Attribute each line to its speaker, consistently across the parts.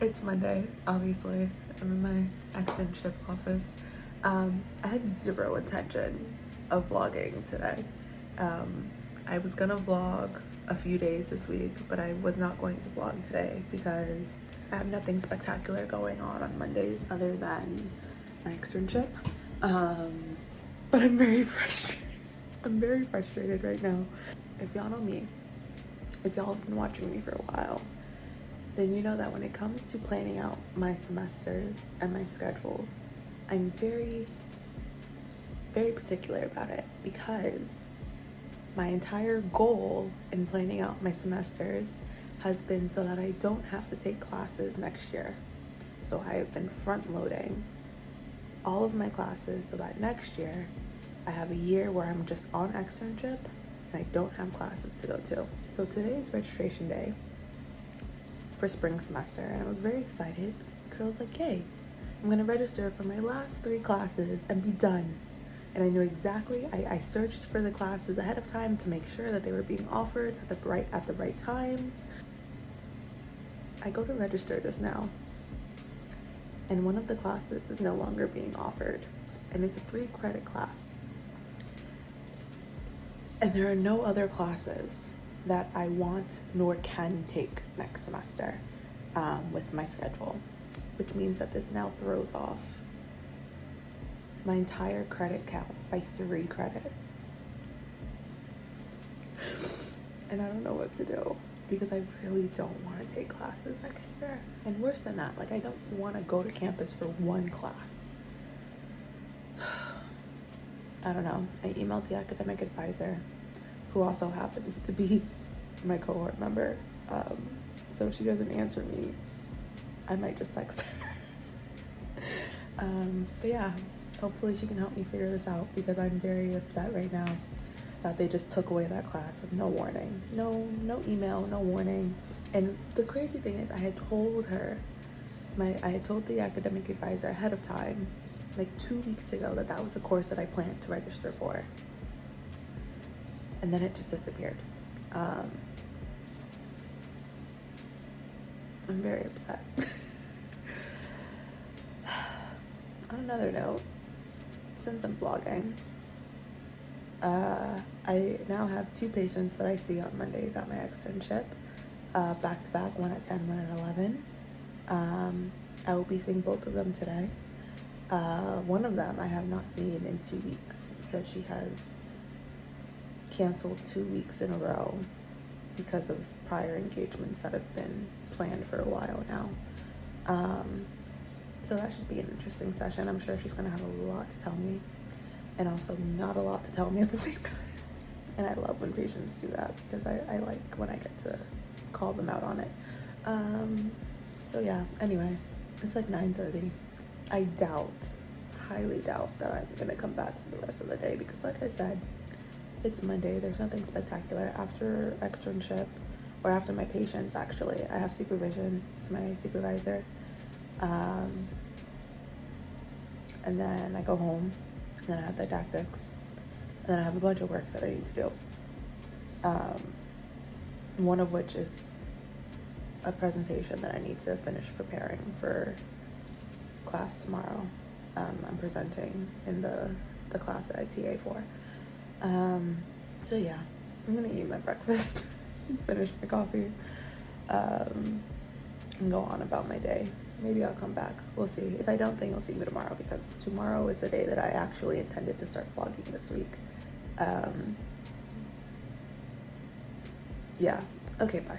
Speaker 1: It's Monday, obviously. I'm in my externship office. I had zero intention of vlogging today. I was gonna vlog a few days this week, but I was not going to vlog today because I have nothing spectacular going on Mondays other than my externship. But I'm very frustrated. I'm very frustrated right now. If y'all know me, if y'all have been watching me for a while, then you know that when it comes to planning out my semesters and my schedules, I'm very, very particular about it because my entire goal in planning out my semesters has been so that I don't have to take classes next year. So I have been front loading all of my classes so that next year I have a year where I'm just on externship and I don't have classes to go to. So today is registration day for spring semester, and I was very excited because I was like, yay, I'm gonna register for my last 3 classes and be done. And I knew exactly, I searched for the classes ahead of time to make sure that they were being offered at the right times. I go to register just now, and one of the classes is no longer being offered, and it's a 3-credit class. And there are no other classes that I want nor can take next semester with my schedule, which means that this now throws off my entire credit count by 3 credits. And I don't know what to do because I really don't want to take classes next year. And worse than that, like I don't want to go to campus for 1 class. I don't know. I emailed the academic advisor, who also happens to be my cohort member. So if she doesn't answer me, I might just text her. But yeah, hopefully she can help me figure this out because I'm very upset right now that they just took away that class with no warning. No email, no warning. And the crazy thing is I had told her, I had told the academic advisor ahead of time, like 2 weeks ago, that that was a course that I planned to register for. And then it just disappeared. I'm very upset. On another note, since I'm vlogging, I now have 2 patients that I see on Mondays at my externship, back to back, one at 10, one at 11. I will be seeing both of them today. One of them I have not seen in 2 weeks because she has canceled 2 weeks in a row because of prior engagements that have been planned for a while now. So that should be an interesting session. I'm sure she's gonna have a lot to tell me and also not a lot to tell me at the same time. And I love when patients do that because I like when I get to call them out on it. So yeah, anyway, it's like 9:30. I highly doubt that I'm gonna come back for the rest of the day because like I said, it's Monday. There's nothing spectacular after externship or after my patients. Actually, I have supervision with my supervisor. And then I go home, and then I have didactics, and then I have a bunch of work that I need to do. One of which is a presentation that I need to finish preparing for class tomorrow. I'm presenting in the class that I TA for. So yeah, I'm gonna eat my breakfast, finish my coffee, and go on about my day. Maybe I'll come back. We'll see. If I don't, then you'll see me tomorrow because tomorrow is the day that I actually intended to start vlogging this week. Yeah. Okay, bye.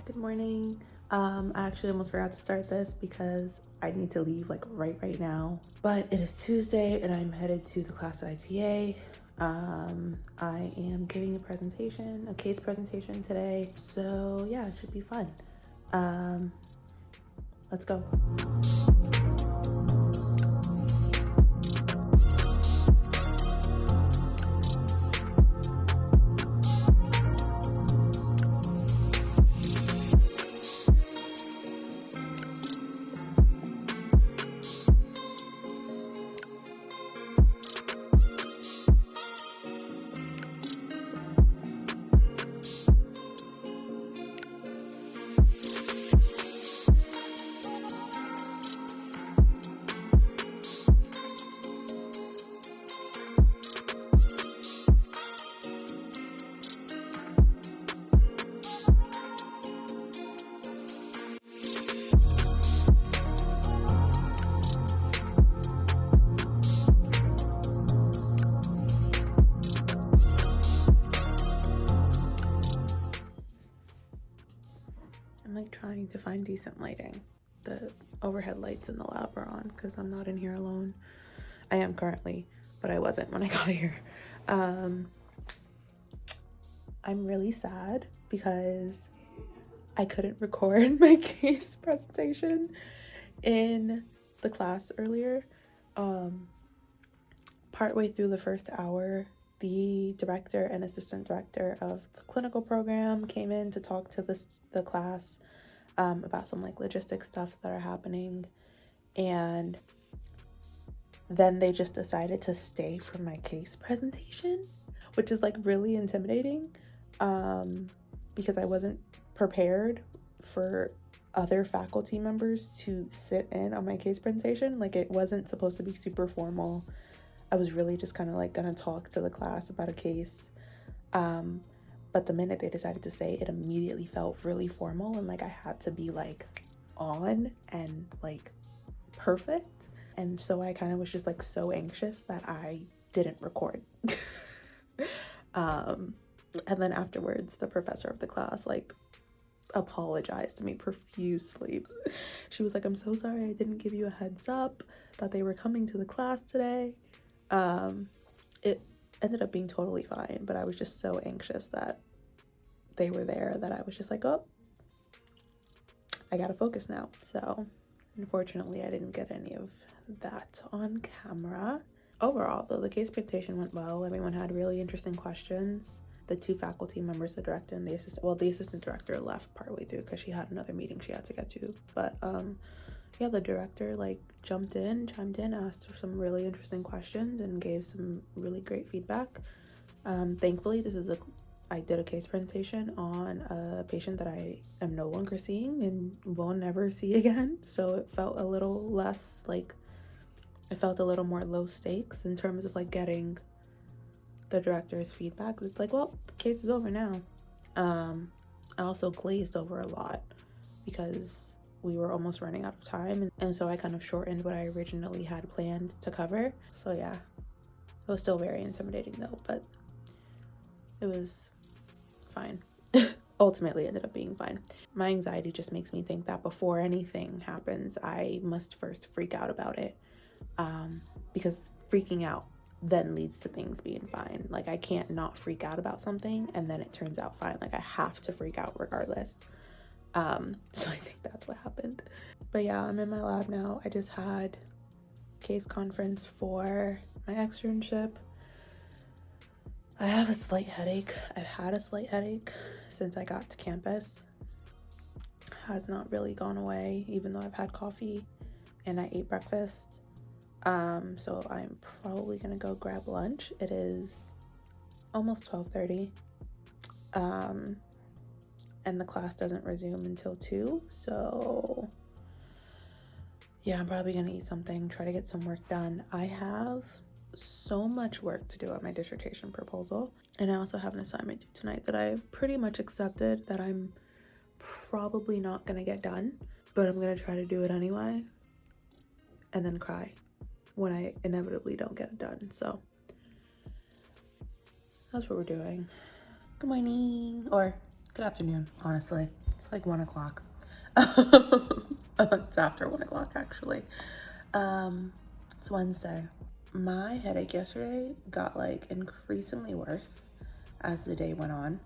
Speaker 1: Good morning. I actually almost forgot to start this because I need to leave like right now. But it is Tuesday and I'm headed to the class at ITA. I am giving a case presentation today. So yeah, it should be fun. Let's go. decent lighting. The overhead lights in the lab are on because I'm not in here alone. I am currently, but I wasn't when I got here. I'm really sad because I couldn't record my case presentation in the class earlier. Partway through the first hour, the director and assistant director of the clinical program came in to talk to the class about some like logistic stuff that are happening, and then they just decided to stay for my case presentation, which is like really intimidating because I wasn't prepared for other faculty members to sit in on my case presentation. Like, it wasn't supposed to be super formal. I was really just kind of like gonna talk to the class about a case. But the minute they decided to stay, it immediately felt really formal, and like I had to be like on and like perfect. And so I kind of was just like so anxious that I didn't record. And then afterwards, the professor of the class like apologized to me profusely. She was like, "I'm so sorry I didn't give you a heads up that they were coming to the class today." It ended up being totally fine, but I was just so anxious that they were there that I was just like, oh, I gotta focus now. So unfortunately, I didn't get any of that on camera. Overall, though, the case presentation went well. Everyone had really interesting questions. The two faculty members, the director and the assistant director left partway through because she had another meeting she had to get to. But yeah, the director like chimed in, asked some really interesting questions and gave some really great feedback. Thankfully, I did a case presentation on a patient that I am no longer seeing and will never see again. So it felt a little more low stakes in terms of like getting the director's feedback. It's like, well, the case is over now. I also glazed over a lot because we were almost running out of time, and so I kind of shortened what I originally had planned to cover. So yeah, it was still very intimidating though, but it was fine. Ultimately ended up being fine. My anxiety just makes me think that before anything happens, I must first freak out about it, because freaking out then leads to things being fine. Like, I can't not freak out about something and then it turns out fine. Like, I have to freak out regardless. So I think that's what happened. But yeah, I'm in my lab now. I just had case conference for my externship. I have a slight headache. I've had a slight headache since I got to campus. Has not really gone away, even though I've had coffee and I ate breakfast. So I'm probably gonna go grab lunch. It is almost 12:30. And the class doesn't resume until 2. So yeah, I'm probably gonna eat something, try to get some work done. I have so much work to do on my dissertation proposal, and I also have an assignment due tonight that I've pretty much accepted that I'm probably not gonna get done, but I'm gonna try to do it anyway and then cry when I inevitably don't get it done. So that's what we're doing. Good morning, or good afternoon, honestly. It's like 1 o'clock. It's after 1 o'clock actually. It's Wednesday. My headache yesterday got like increasingly worse as the day went on.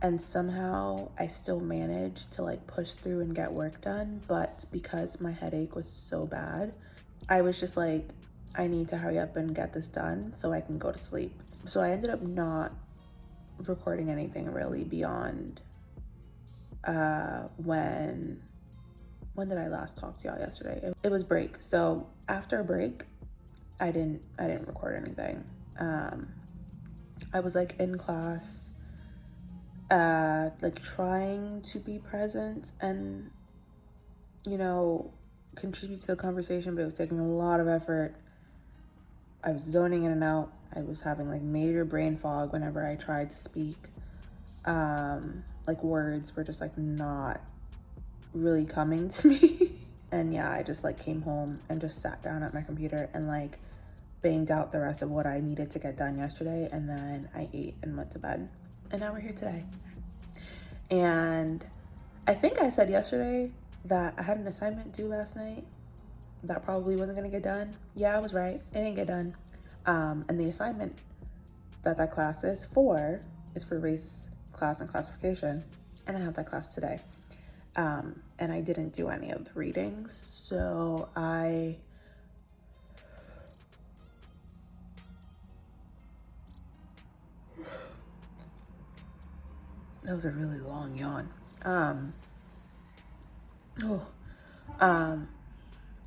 Speaker 1: And somehow I still managed to like push through and get work done, but because my headache was so bad, I was just like, I need to hurry up and get this done so I can go to sleep. So I ended up not recording anything really beyond when did I last talk to y'all yesterday? It was break. So after a break, I didn't record anything. I was like in class, like trying to be present and, you know, contribute to the conversation, but it was taking a lot of effort. I was zoning in and out. I was having like major brain fog whenever I tried to speak. Like words were just like not really coming to me. And yeah, I just like came home and just sat down at my computer and like banged out the rest of what I needed to get done yesterday, and then I ate and went to bed, and now we're here today. And I think I said yesterday that I had an assignment due last night that probably wasn't gonna get done. Yeah, I was right. It didn't get done. And the assignment that class is for race class and classification. And I have that class today. And I didn't do any of the readings. So that was a really long yawn.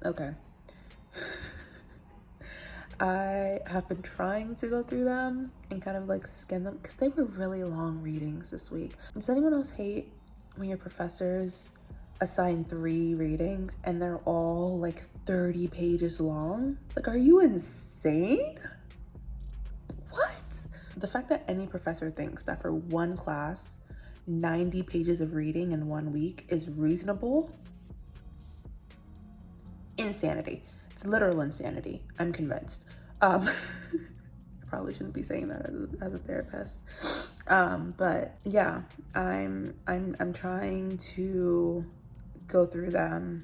Speaker 1: Okay. I have been trying to go through them and kind of like skim them because they were really long readings this week. Does anyone else hate when your professors assign 3 readings and they're all like 30 pages long? Like, are you insane? What? The fact that any professor thinks that for one class, 90 pages of reading in 1 week is reasonable. Insanity. It's literal insanity. I'm convinced. I probably shouldn't be saying that as a therapist. But yeah, I'm trying to go through them,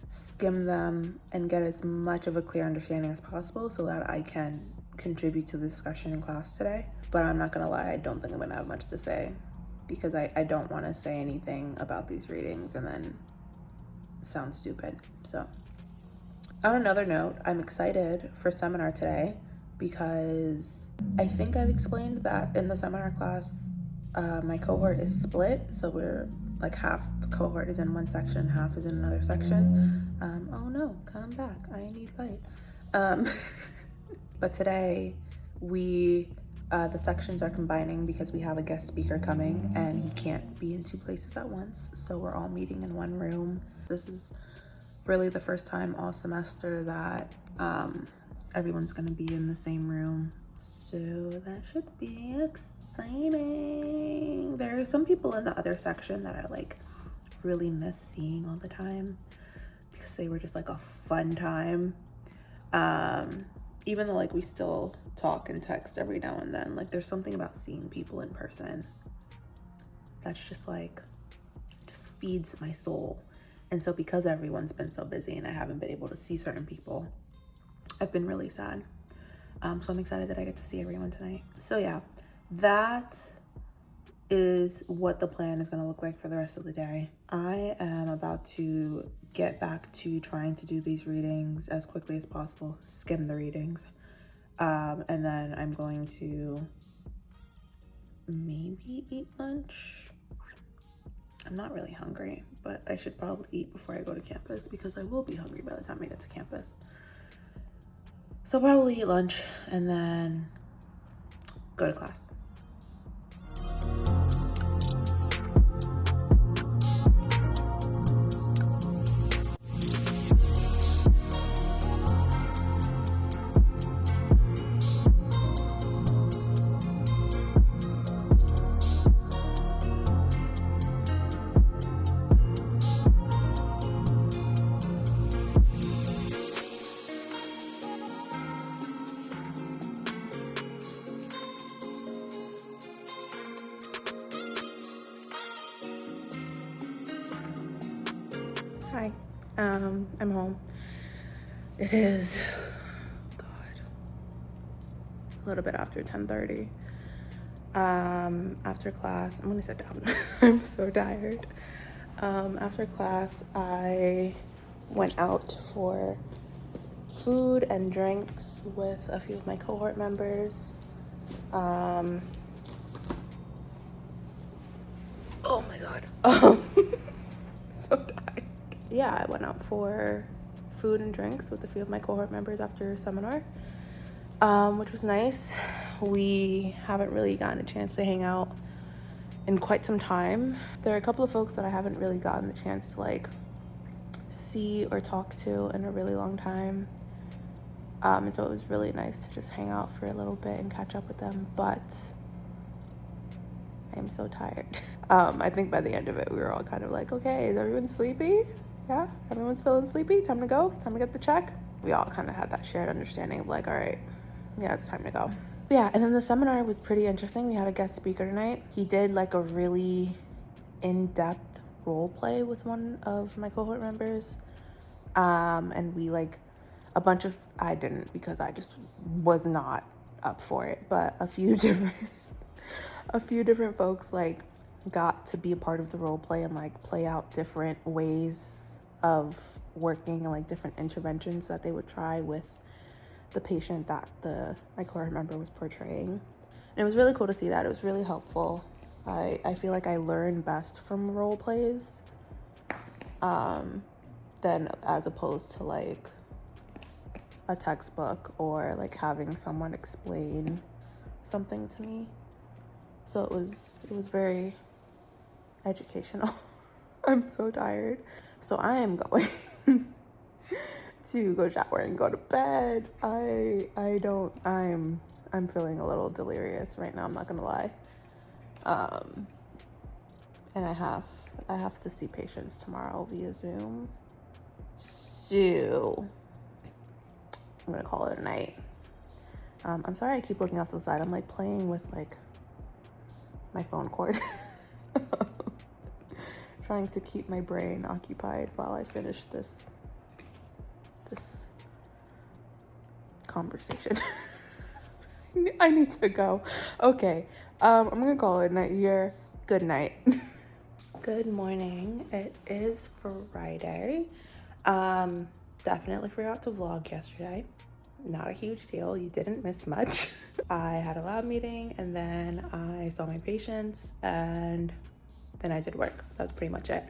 Speaker 1: skim them, and get as much of a clear understanding as possible so that I can contribute to the discussion in class today. But I'm not gonna lie, I don't think I'm gonna have much to say because I don't want to say anything about these readings and then sound stupid. So on another note, I'm excited for seminar today because I think I've explained that in the seminar class, my cohort is split. So we're like half the cohort is in one section, half is in another section. Oh no, come back, I need light. But today the sections are combining because we have a guest speaker coming and he can't be in 2 places at once. So we're all meeting in one room. This is really the first time all semester that everyone's gonna be in the same room. So that should be exciting. There are some people in the other section that I like really miss seeing all the time because they were just like a fun time. Even though like we still talk and text every now and then, like there's something about seeing people in person that's just feeds my soul. And so because everyone's been so busy and I haven't been able to see certain people, I've been really sad. So I'm excited that I get to see everyone tonight. So yeah, that is what the plan is gonna look like for the rest of the day. I am about to get back to trying to do these readings as quickly as possible, skim the readings. And then I'm going to maybe eat lunch. I'm not really hungry, but I should probably eat before I go to campus because I will be hungry by the time I get to campus. So probably eat lunch and then go to class. Hi, I'm home. It is, a little bit after 10:30. After class, I'm gonna sit down. I'm so tired. After class, I went out for food and drinks with a few of my cohort members. Oh my God. So tired. Yeah, I went out for food and drinks with a few of my cohort members after seminar, which was nice. We haven't really gotten a chance to hang out in quite some time. There are a couple of folks that I haven't really gotten the chance to like see or talk to in a really long time. And so it was really nice to just hang out for a little bit and catch up with them, but I am so tired. I think by the end of it, we were all kind of like, okay, is everyone sleepy? Yeah, everyone's feeling sleepy? Time to go? Time to get the check? We all kind of had that shared understanding of like, all right, yeah, it's time to go. But yeah, and then the seminar was pretty interesting. We had a guest speaker tonight. He did like a really in-depth role play with one of my cohort members. And we I didn't because I just was not up for it, but a few different folks like got to be a part of the role play and like play out different ways of working and like different interventions that they would try with the patient that my cohort member was portraying. And it was really cool to see that. It was really helpful. I feel like I learn best from role plays than as opposed to like a textbook or like having someone explain something to me. So it was very educational. I'm so tired. So I am going to go shower and go to bed. I'm feeling a little delirious right now, I'm not gonna lie. And I have to see patients tomorrow via Zoom. So I'm gonna call it a night. I'm sorry I keep looking off to the side. I'm like playing with like my phone cord. Trying to keep my brain occupied while I finish this conversation. I need to go. Okay. I'm gonna call it a night here. Good night. Good morning. It is Friday. Definitely forgot to vlog yesterday. Not a huge deal. You didn't miss much. I had a lab meeting and then I saw my patients and then I did work. That's pretty much it.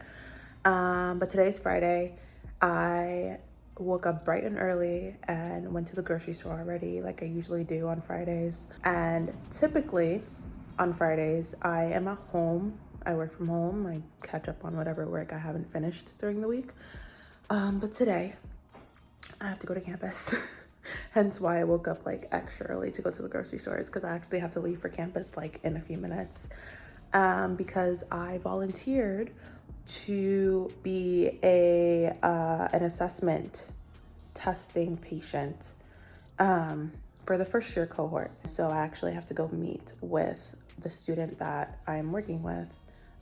Speaker 1: But today's Friday. I woke up bright and early and went to the grocery store already, like I usually do on Fridays. And typically on Fridays, I am at home. I work from home. I catch up on whatever work I haven't finished during the week. But today, I have to go to campus. Hence why I woke up like extra early to go to the grocery stores, because I actually have to leave for campus like in a few minutes. Because I volunteered to be an assessment testing patient for the first year cohort. So I actually have to go meet with the student that I'm working with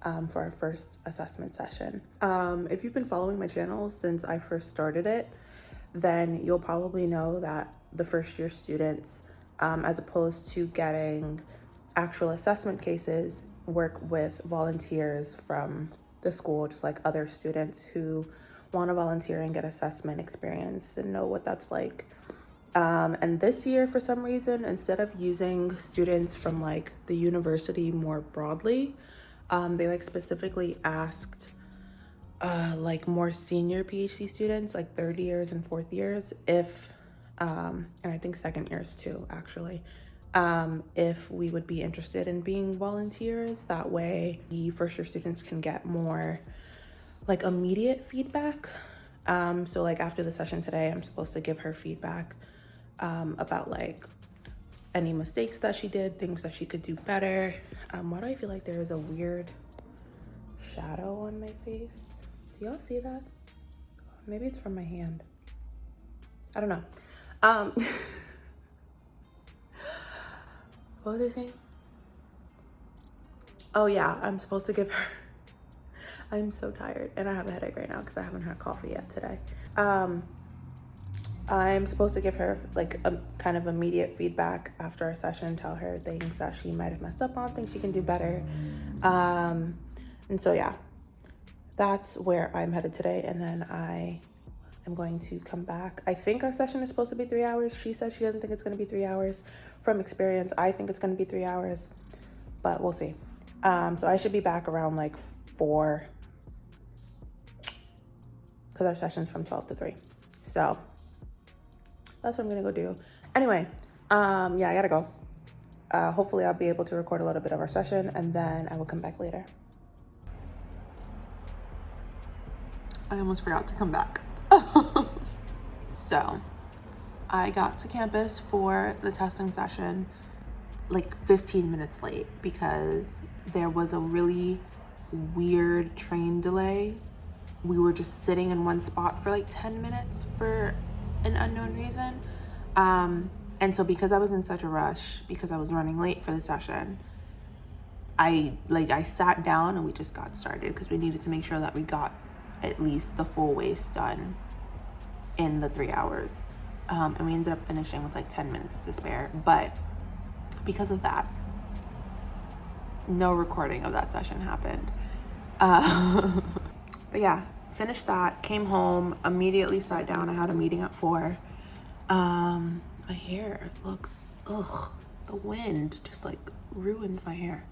Speaker 1: for our first assessment session. If you've been following my channel since I first started it, then you'll probably know that the first year students, as opposed to getting actual assessment cases, work with volunteers from the school, just like other students who want to volunteer and get assessment experience and know what that's like. And this year, for some reason, instead of using students from like the university more broadly, they like specifically asked like more senior PhD students, like third years and fourth years, if and I think second years too, actually, if we would be interested in being volunteers. That way the first year students can get more like immediate feedback. So like after the session today, I'm supposed to give her feedback about like any mistakes that she did, things that she could do better. Why do I feel like there is a weird shadow on my face? Do y'all see that? Maybe it's from my hand. I don't know. What was I saying? Oh yeah, I'm supposed to give her, I'm so tired and I have a headache right now because I haven't had coffee yet today. I'm supposed to give her like a kind of immediate feedback after our session, tell her things that she might have messed up on, things she can do better. And so yeah, that's where I'm headed today. And then I am going to come back. I think our session is supposed to be 3 hours. She says she doesn't think it's going to be 3 hours. From experience, I think it's going to be 3 hours, but we'll see. So I should be back around like 4, because our session's from 12 to 3. So that's what I'm gonna go do. Anyway, yeah, I gotta go. Hopefully I'll be able to record a little bit of our session and then I will come back later. I almost forgot to come back. So I got to campus for the testing session like 15 minutes late because there was a really weird train delay. We were just sitting in one spot for like 10 minutes for an unknown reason. And so because I was in such a rush, because I was running late for the session, I sat down and we just got started because we needed to make sure that we got at least the full waist done in the 3 hours. And we ended up finishing with like 10 minutes to spare. But because of that, no recording of that session happened. But yeah, finished that, came home, immediately sat down. I had a meeting at 4. My hair looks, ugh, the wind just like ruined my hair.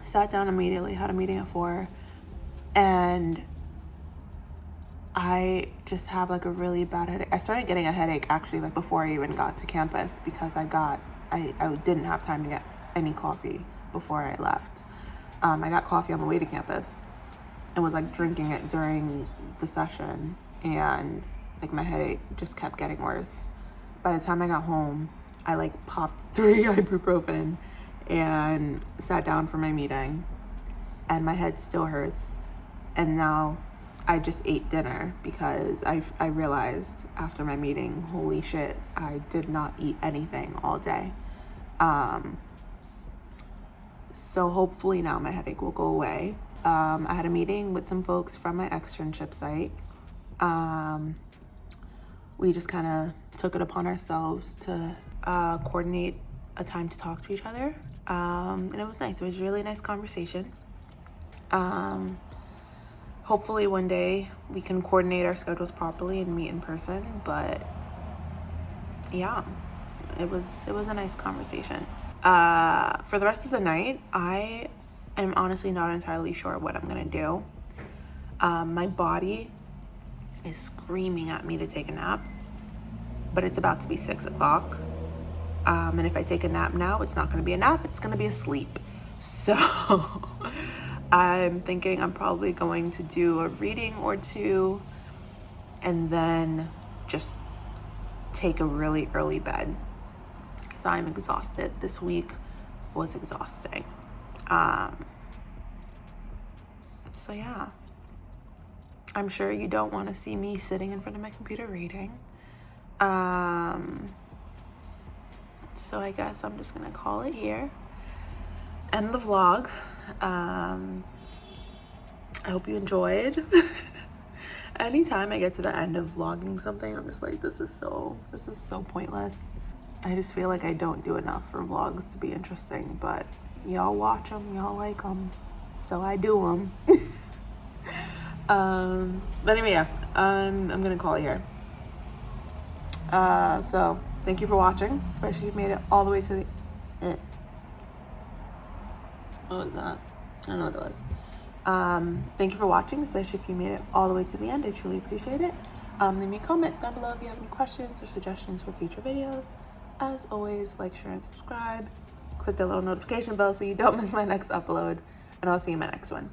Speaker 1: Sat down immediately, had a meeting at 4, and I just have like a really bad headache. I started getting a headache actually like before I even got to campus because I didn't have time to get any coffee before I left. I got coffee on the way to campus and was like drinking it during the session, and like my headache just kept getting worse. By the time I got home, I like popped 3 ibuprofen and sat down for my meeting, and my head still hurts. And now I just ate dinner because I realized after my meeting, holy shit, I did not eat anything all day. So hopefully now my headache will go away. I had a meeting with some folks from my externship site. We just kind of took it upon ourselves to coordinate a time to talk to each other. And it was nice. It was a really nice conversation. Hopefully one day we can coordinate our schedules properly and meet in person. But yeah, it was a nice conversation. For the rest of the night, I am honestly not entirely sure what I'm gonna do. My body is screaming at me to take a nap, but it's about to be 6 o'clock. And if I take a nap now, it's not gonna be a nap, it's gonna be a sleep. So I'm thinking I'm probably going to do a reading or two and then just take a really early bed because I'm exhausted. This week was exhausting. So yeah, I'm sure you don't want to see me sitting in front of my computer reading. So I guess I'm just gonna call it here. End the vlog. I hope you enjoyed. Anytime I get to the end of vlogging something, I'm just like, this is so pointless. I just feel like I don't do enough for vlogs to be interesting, but y'all watch them, y'all like them, so I do them. But anyway, yeah, I'm gonna call it here. So thank you for watching, especially if you made it all the way to the What was that? I don't know what that was. Thank you for watching, especially if you made it all the way to the end. I truly appreciate it. Leave me a comment down below if you have any questions or suggestions for future videos. As always, like, share, and subscribe. Click the little notification bell so you don't miss my next upload. And I'll see you in my next one.